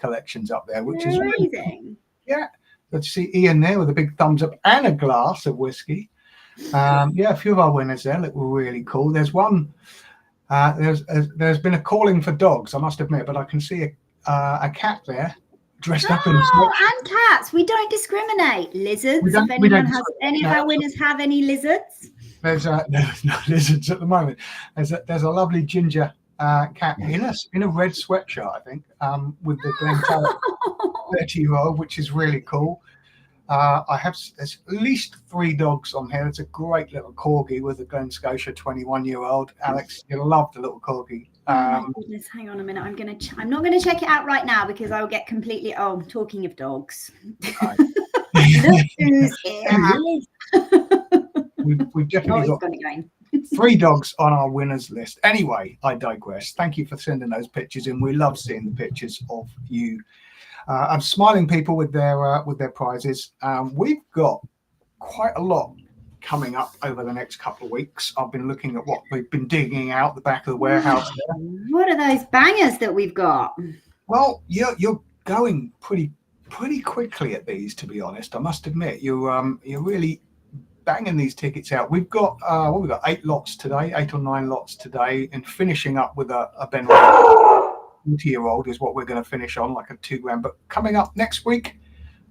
collections up there, which is really cool. Amazing. Yeah. Good to see Ian there with a big thumbs up and a glass of whiskey. Yeah, a few of our winners there look really cool. There's one. There's been a calling for dogs, I must admit, but I can see a cat there dressed up in. And cats. We don't discriminate. Lizards. If anyone has any of our winners have any lizards. There's no lizards at the moment. There's a lovely ginger cat in a red sweatshirt, I think, with the Glengoyne 30-year-old, which is really cool. There's at least 3 dogs on here. It's a great little corgi with a Glen Scotia 21-year-old. Alex, you'll love the little corgi. Oh my goodness, hang on a minute. I'm not going to check it out right now because I'll get completely. Oh, talking of dogs. Look who's here. We've definitely got 3 dogs on our winners list. Anyway, I digress. Thank you for sending those pictures in. We love seeing the pictures of you. I'm smiling people with their prizes. We've got quite a lot coming up over the next couple of weeks. I've been looking at what we've been digging out the back of the warehouse there. What are those bangers that we've got? Well, you're going pretty quickly at these, to be honest. I must admit, you're really banging these tickets out. We've got 8 lots today, 8 or 9 lots today, and finishing up with a Benriach 40-year-old is what we're going to finish on, like a 2 grand. But coming up next week,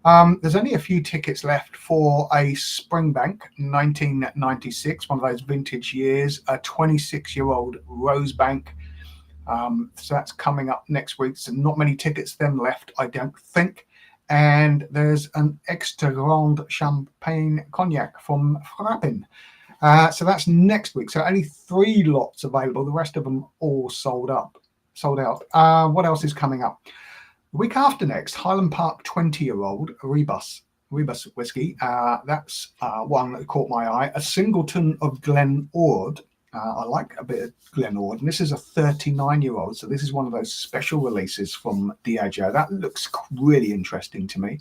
there's only a few tickets left for a Springbank 1996, one of those vintage years, a 26-year-old Rosebank. So that's coming up next week. So not many tickets then left, I don't think. And there's an Extra Grand Champagne Cognac from Frappin. So that's next week. So only 3 lots available. The rest of them all sold out. What else is coming up? The week after next, Highland Park 20-year-old Rebus whiskey. That's one that caught my eye. A singleton of Glen Ord. I like a bit of Glen Ord. And this is a 39-year-old. So this is one of those special releases from Diageo. That looks really interesting to me.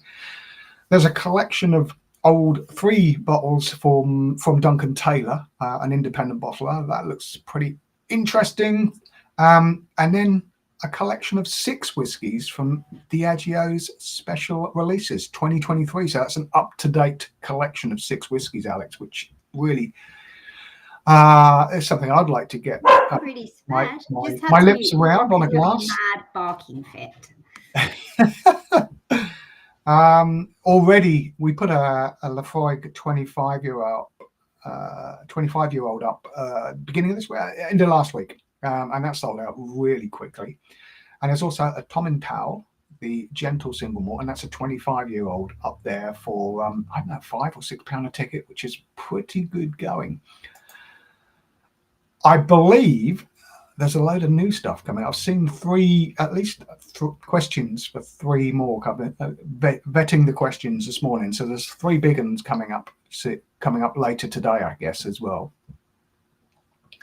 There's a collection of old 3 bottles from Duncan Taylor, an independent bottler. That looks pretty interesting. And then a collection of 6 whiskies from Diageo's special releases 2023. So that's an up-to-date collection of 6 whiskies, Alex, which really is something I'd like to get pretty my lips around on a glass. Mad barking fit. Already we put a Lafroig 25-year-old up beginning of this week, end of last week. And that sold out really quickly. And there's also a Tomakin, the gentle single malt, and that's a 25-year-old up there for, I don't know, £5 or £6 a ticket, which is pretty good going. I believe there's a load of new stuff coming. I've seen 3, at least questions for 3 more vetting the questions this morning. So there's 3 big ones coming up later today, I guess, as well.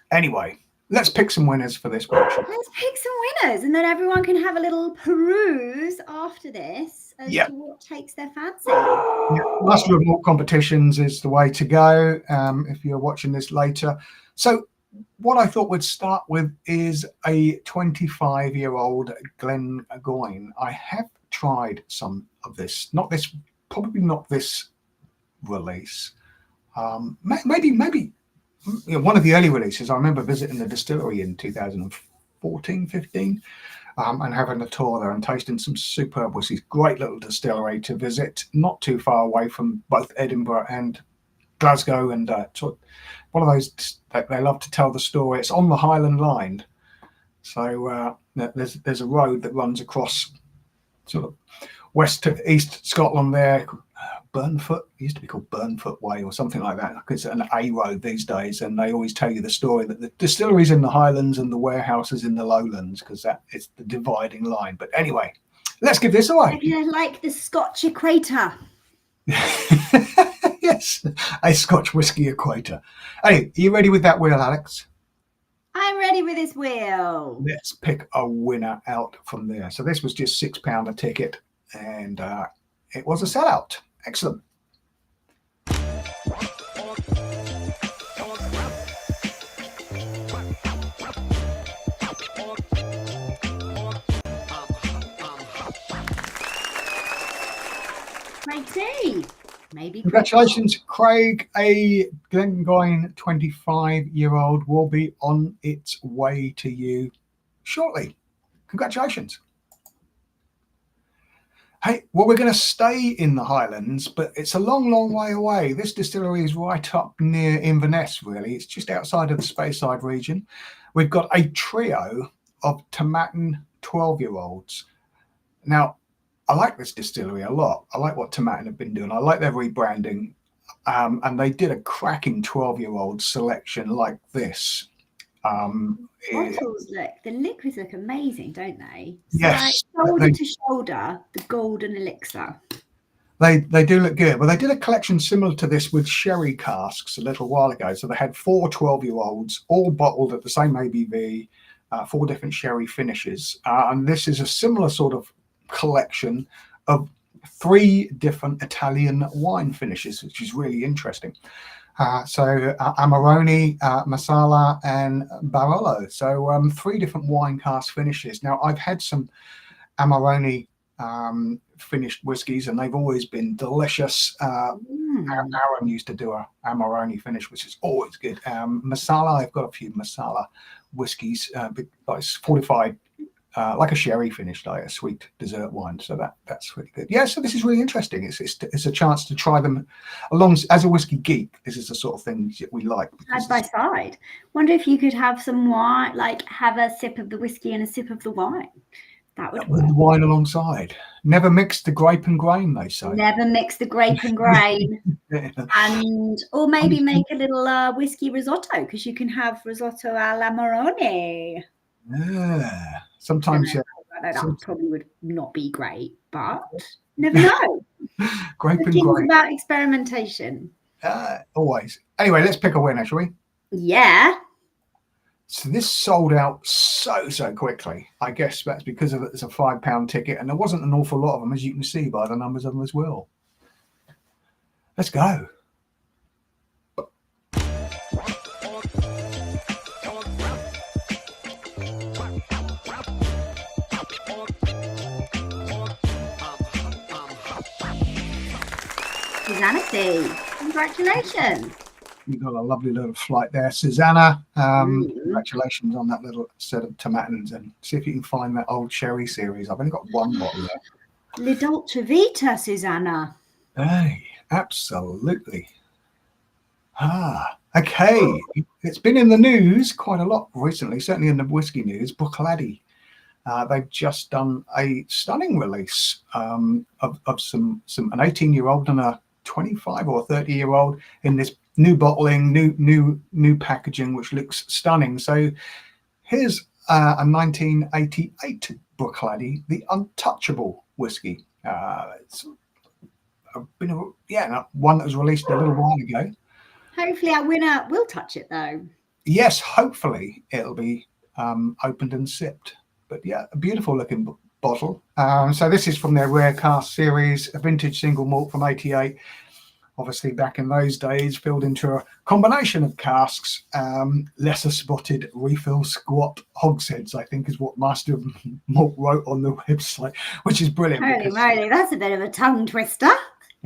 Anyway. Let's pick some winners for this question. Let's pick some winners, and then everyone can have a little peruse after this as to what takes their fancy. Master of Malt Competitions is the way to go if you're watching this later. So what I thought we'd start with is a 25-year-old Glengoyne. I have tried some of this, probably not this release. Maybe. One of the early releases. I remember visiting the distillery in 2014-15 and having a tour there and tasting some superb whiskies. Great little distillery to visit, not too far away from both Edinburgh and Glasgow. And one of those that they love to tell the story. It's on the Highland Line, so there's a road that runs across sort of west to east Scotland there. Burnfoot, it used to be called Burnfoot Way or something like that. It's an A road these days, and they always tell you the story that the distillery's in the Highlands and the warehouse is in the Lowlands because that is the dividing line. But anyway, let's give this away. Like the Scotch equator. Yes, a Scotch whiskey equator. Hey, are you ready with that wheel, Alex? I'm ready with this wheel. Let's pick a winner out from there. So this was just £6 a ticket, and it was a sellout. Excellent. Craig C. Maybe. Congratulations, Craig. A Glengoyne 25-year-old will be on its way to you shortly. Congratulations. Hey, well, we're going to stay in the Highlands, but it's a long, long way away. This distillery is right up near Inverness, really. It's just outside of the Speyside region. We've got a trio of Tomakin 12-year-olds. Now, I like this distillery a lot. I like what Tomakin have been doing. I like their rebranding. And they did a cracking 12-year-old selection like this. Bottles look, the liquids look amazing, don't they? So yes. Like shoulder to shoulder, the golden elixir. They do look good. Well, they did a collection similar to this with sherry casks a little while ago. So they had 4 12-year-olds, all bottled at the same ABV, 4 different sherry finishes. And this is a similar sort of collection of 3 different Italian wine finishes, which is really interesting. So Amarone, Masala, and Barolo. So 3 different wine cask finishes. Now, I've had some Amarone finished whiskies, and they've always been delicious. Aaron used to do a Amarone finish, which is always good. Masala, I've got a few Masala whiskies, but it's fortified like a sherry finished, like a sweet dessert wine. So that's really good. Yeah, so this is really interesting. It's a chance to try them along. As a whiskey geek, this is the sort of thing that we like. Side by side. Wonder if you could have some wine, like have a sip of the whiskey and a sip of the wine. That would work. With the wine alongside. Never mix the grape and grain, they say. Never mix the grape and grain. Or maybe make a little whiskey risotto, because you can have risotto alla Maroni. Yeah. Sometimes that probably would not be great, but never know. Grape and grain. grain. About experimentation. Always. Anyway, let's pick a winner, shall we? Yeah. So this sold out so quickly. I guess that's because of it's a £5 ticket, and there wasn't an awful lot of them, as you can see by the numbers of them as well. Let's go. Susanna C. Congratulations. You've got a lovely little flight there, Susanna. Congratulations on that little set of Tomakins, and see if you can find that old sherry series. I've only got 1 bottle there. Le Dolce Vita, Susanna. Hey, absolutely. Okay. It's been in the news quite a lot recently, certainly in the whiskey news. Bruichladdich. They've just done a stunning release of some an 18-year-old and a 25 or 30-year-old in this new bottling, new packaging, which looks stunning. So here's a 1988 Bruichladdich, the Untouchable whiskey. It's been one that was released a little while ago. Hopefully our winner will touch it though. Yes, hopefully it'll be opened and sipped. But yeah, a beautiful looking bottle. So this is from their Rare Cask series, a vintage single malt from 88. Obviously back in those days, filled into a combination of casks, lesser spotted refill squat hogsheads, I think is what Master of Malt wrote on the website, which is brilliant. Holy moly, that's a bit of a tongue twister.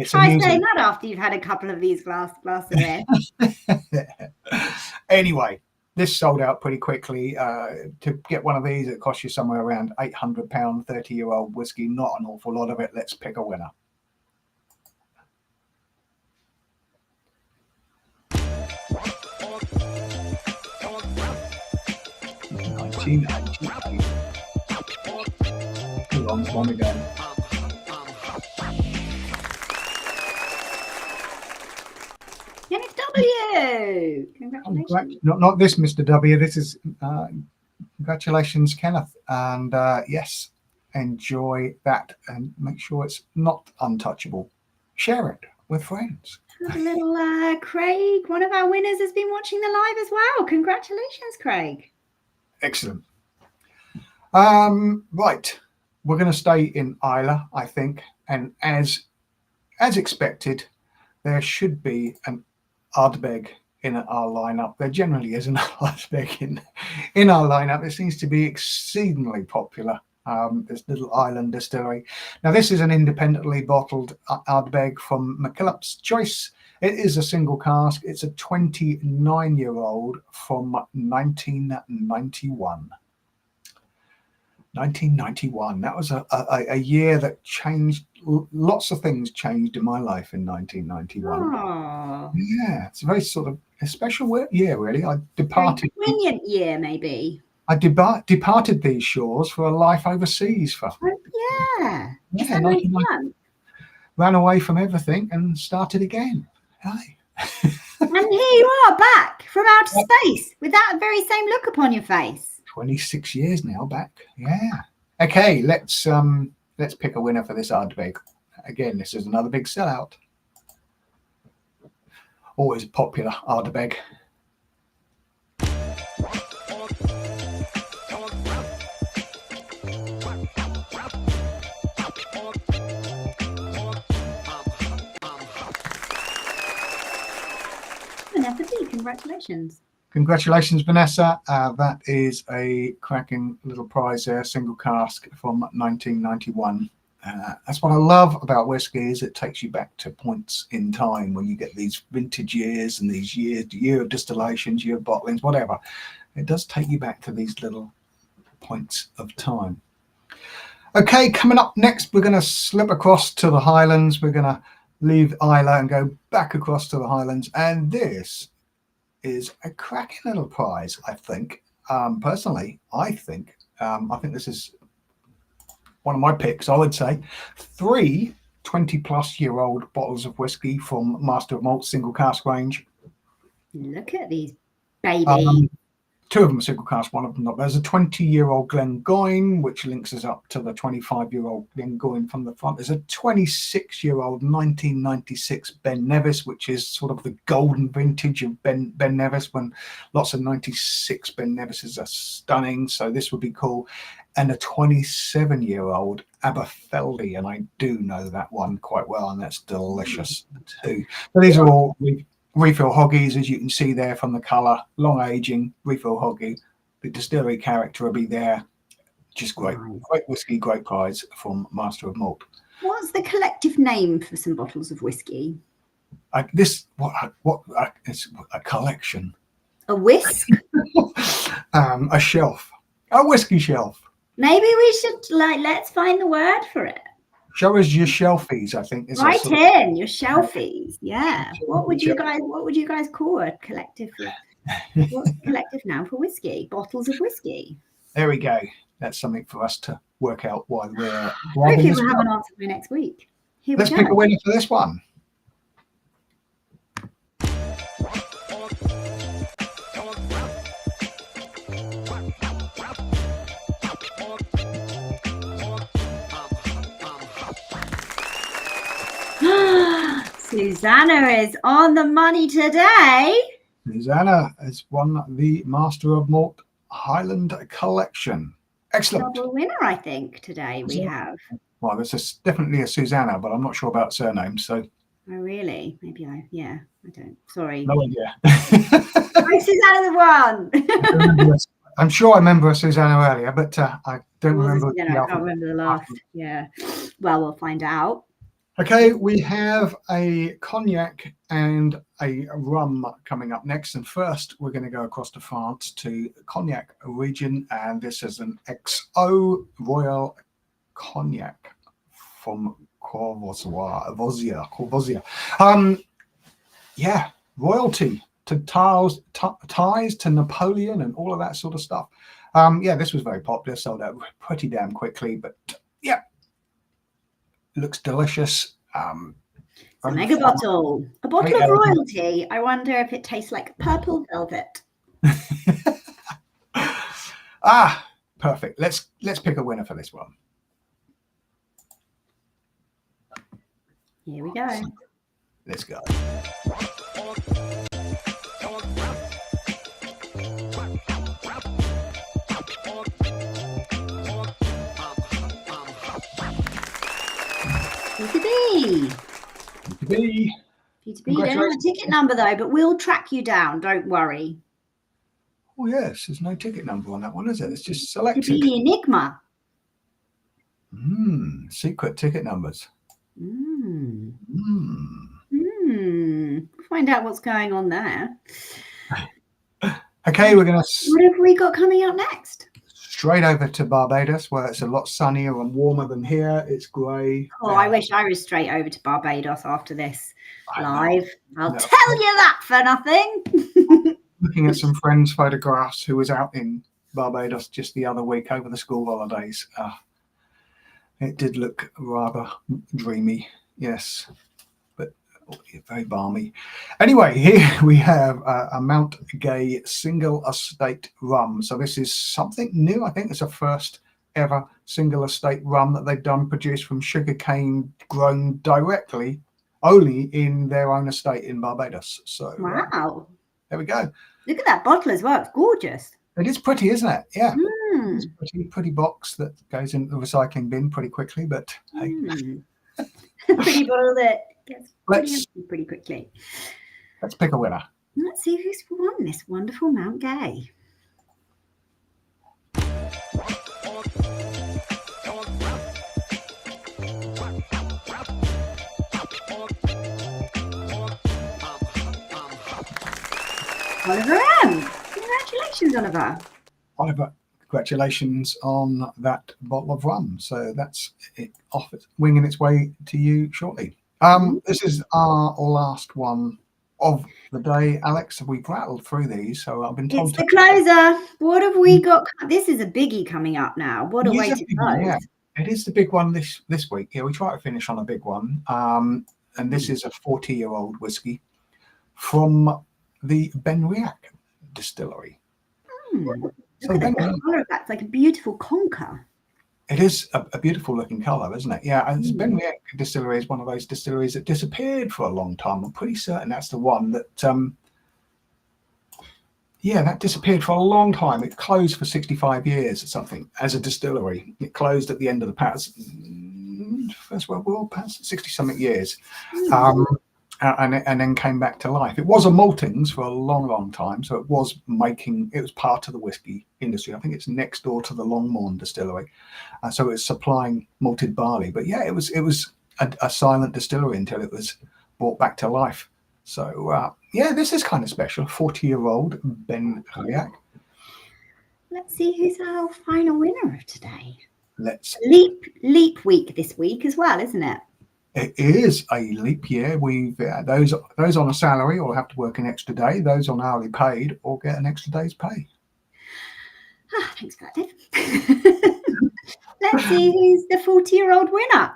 Try saying that after you've had a couple of these glasses in. Anyway, this sold out pretty quickly. To get one of these, it costs you somewhere around £800, 30-year-old whiskey. Not an awful lot of it. Let's pick a winner. A long time ago. NFW! Congratulations. Not this, Mr. W. This is congratulations, Kenneth. And yes, enjoy that and make sure it's not untouchable. Share it with friends. A little Craig, one of our winners, has been watching the live as well. Congratulations, Craig. Excellent. Right, we're going to stay in Islay, I think, and as expected, there should be an Ardbeg in our lineup. There generally is an Ardbeg in our lineup. It seems to be exceedingly popular this little island distillery. Now, this is an independently bottled Ardbeg from Mackillop's Choice. It is a single cask. It's a 29-year-old from 1991. 1991. That was a year that changed. Lots of things changed in my life in 1991. Oh. Yeah, it's a very sort of a special year, really. I departed. A poignant year, maybe. I departed these shores for a life overseas. Yeah. Is Yeah, that 91? ran away from everything and started again. Hey. And here you are back from outer space with that very same look upon your face. 26 years now back. Yeah. Okay, let's pick a winner for this Ardbeg. Again, this is another big sellout. Always popular Ardbeg. Vanessa D, congratulations. Congratulations, Vanessa. That is a cracking little prize there, single cask from 1991. That's what I love about whiskey, is it takes you back to points in time when you get these vintage years and these years, the year of distillations, year of bottlings, whatever. It does take you back to these little points of time. Okay, coming up next, we're going to slip across to the Highlands. We're going to leave Islay and go back across to the Highlands. And this is a cracking little prize, I think. Personally, I think this is one of my picks. I would say 3 20-plus-year-old bottles of whiskey from Master of Malt single cask range. Look at these babies. 2 of them are single cask, 1 of them not. There's a 20-year-old Glengoyne, which links us up to the 25-year-old Glengoyne from the front. There's a 26-year-old 1996 Ben Nevis, which is sort of the golden vintage of Ben Nevis, when lots of 96 Ben Nevises are stunning. So this would be cool. And a 27-year-old Aberfeldy, and I do know that one quite well, and that's delicious too. But these are all refill hoggies, as you can see there from the colour, long aging, refill hoggy. The distillery character will be there. Just great. Great whiskey, great prize from Master of Malt. What's the collective name for some bottles of whiskey? It's a collection. A whisk? A shelf. A whiskey shelf. Maybe we should let's find the word for it. Show us your shelfies, I think. Right in your shelfies. Yeah. What would you guys call a collective? What's a collective noun for whiskey? Bottles of whiskey. There we go. That's something for us to work out while we're. Hopefully we'll have an answer by next week. Let's pick a winner for this one. Susanna is on the money today. Susanna has won the Master of Malt Highland Collection. Excellent. Double winner, I think, today we have. Well, this is definitely a Susanna, but I'm not sure about surnames. So. Oh, really? Maybe I don't. Sorry. No idea. Susanna the one. I'm sure I remember a Susanna earlier, but I don't remember. I can't remember the last. Yeah. Well, we'll find out. Okay, we have a cognac and a rum coming up next. And first, we're going to go across to France to the cognac region. And this is an XO Royal Cognac from Courvoisier. Yeah, royalty to ties to Napoleon and all of that sort of stuff. Yeah, this was very popular, sold out pretty damn quickly. But yeah. Looks delicious. It's a mega bottle. A bottle of royalty. I wonder if it tastes like purple velvet. Perfect. Let's pick a winner for this one. Here we go. Let's go. P2B. Don't have a ticket number though, but we'll track you down. Don't worry. Oh yes, there's no ticket number on that one, is it? It's just selected. P2B Enigma. Secret ticket numbers. Find out what's going on there. Okay, we're going to... What have we got coming up next? Straight over to Barbados, where it's a lot sunnier and warmer than here. It's grey. Oh, I wish I was straight over to Barbados after this live. I'll No. tell you that for nothing. Looking at some friends' photographs who was out in Barbados just the other week over the school holidays. It did look rather dreamy, yes, but very balmy. Anyway, here we have a Mount Gay single estate rum. So this is something new. I think it's a first ever single estate rum that they've done, produced from sugarcane grown directly only in their own estate in Barbados. So wow, there we go. Look at that bottle as well. It's gorgeous. It is pretty, isn't it? Yeah. It's a pretty box that goes into the recycling bin pretty quickly, but hey. Pretty bottle that gets pretty quickly. Let's pick a winner. Let's see who's won this wonderful Mount Gay. Oliver M. Congratulations, Oliver. Oliver, congratulations on that bottle of rum. So that's it off, winging its way to you shortly. This is our last one of the day, Alex. We've rattled through these, so I've been told it's the closer. What have we got? This is a biggie coming up now. What a way to close. Yeah, it is the big one this week. Yeah, we try to finish on a big one. And this is a 40-year-old whiskey from the Benriach Distillery. So that's like a beautiful conker. It is a beautiful looking colour, isn't it? Yeah, and Benriach Distillery is one of those distilleries that disappeared for a long time. I'm pretty certain that's the one that, that disappeared for a long time. It closed for 65 years or something as a distillery. It closed at the end of the First World War, past 60-something years. And then came back to life. It was a maltings for a long time, so it was part of the whiskey industry. I think it's next door to the Longmorn distillery, so it's supplying malted barley. But yeah, it was a silent distillery until it was brought back to life. So this is kind of special. 40-year-old Benriach. Let's see who's our final winner of today. Let's leap week this week as well, isn't it? It is a leap year. We've those on a salary will have to work an extra day. Those on hourly paid or get an extra day's pay. Thanks for that, Dave. Let's see who's the 40-year-old winner.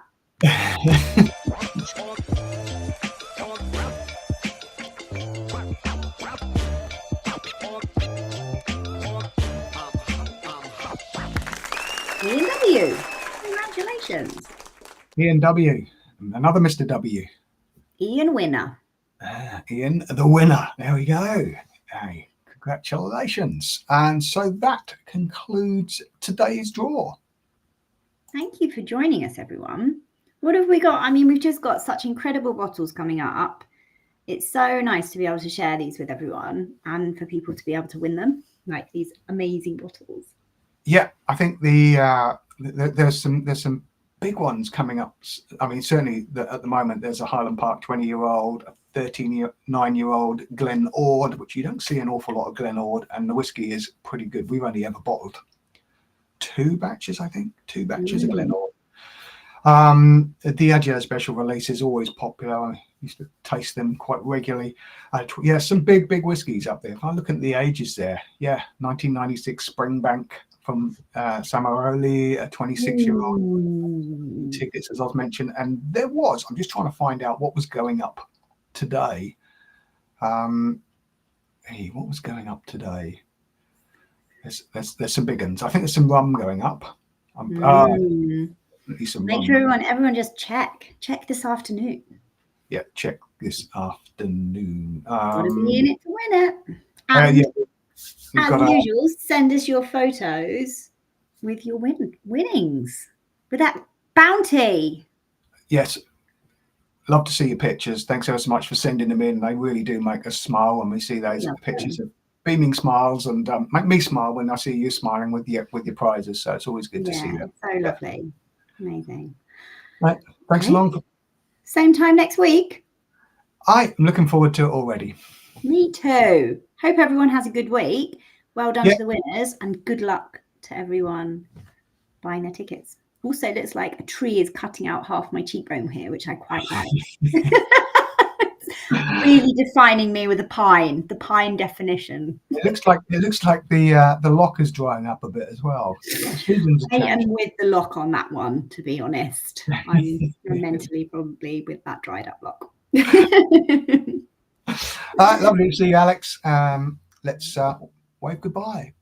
Ian W. Congratulations. Ian W. Another Mr. W. Ian winner. Ian the winner. There we go. Hey, congratulations. And so that concludes today's draw. Thank you for joining us, everyone. What have we got? I mean, we've just got such incredible bottles coming up. It's so nice to be able to share these with everyone and for people to be able to win them, like these amazing bottles. Yeah, I think there's some big ones coming up. I mean, certainly at the moment there's a Highland Park 20-year-old, a 9-year-old Glen Ord, which you don't see an awful lot of Glen Ord, and the whiskey is pretty good. We've only ever bottled two batches of Glen Ord. The Diageo special release is always popular. I used to taste them quite regularly. Some big whiskies up there. If I look at the ages there, 1996 Springbank from Samaroli, a 26-year-old tickets, as I've mentioned. And I'm just trying to find out what was going up today. What was going up today? There's some big ones. I think there's some rum going up. Make sure everyone just check this afternoon. Yeah, check this afternoon. Got to be in it to win it. And as usual, send us your photos with your winnings, with that bounty. Yes, love to see your pictures. Thanks ever so much for sending them in. They really do make us smile when we see those pictures of beaming smiles, and make me smile when I see you smiling with your prizes. So it's always good to see them. So lovely. Amazing. Right. Thanks a lot. Same time next week. I'm looking forward to it already. Me too. Hope everyone has a good week. Well done to the winners, and good luck to everyone buying their tickets. Also, looks like a tree is cutting out half my cheekbone here, which I quite like. Really defining me with the pine definition. It looks like the lock is drying up a bit as well. I am with the lock on that one, to be honest. I'm mentally probably with that dried up lock. Lovely to see you, Alex. Let's wave goodbye.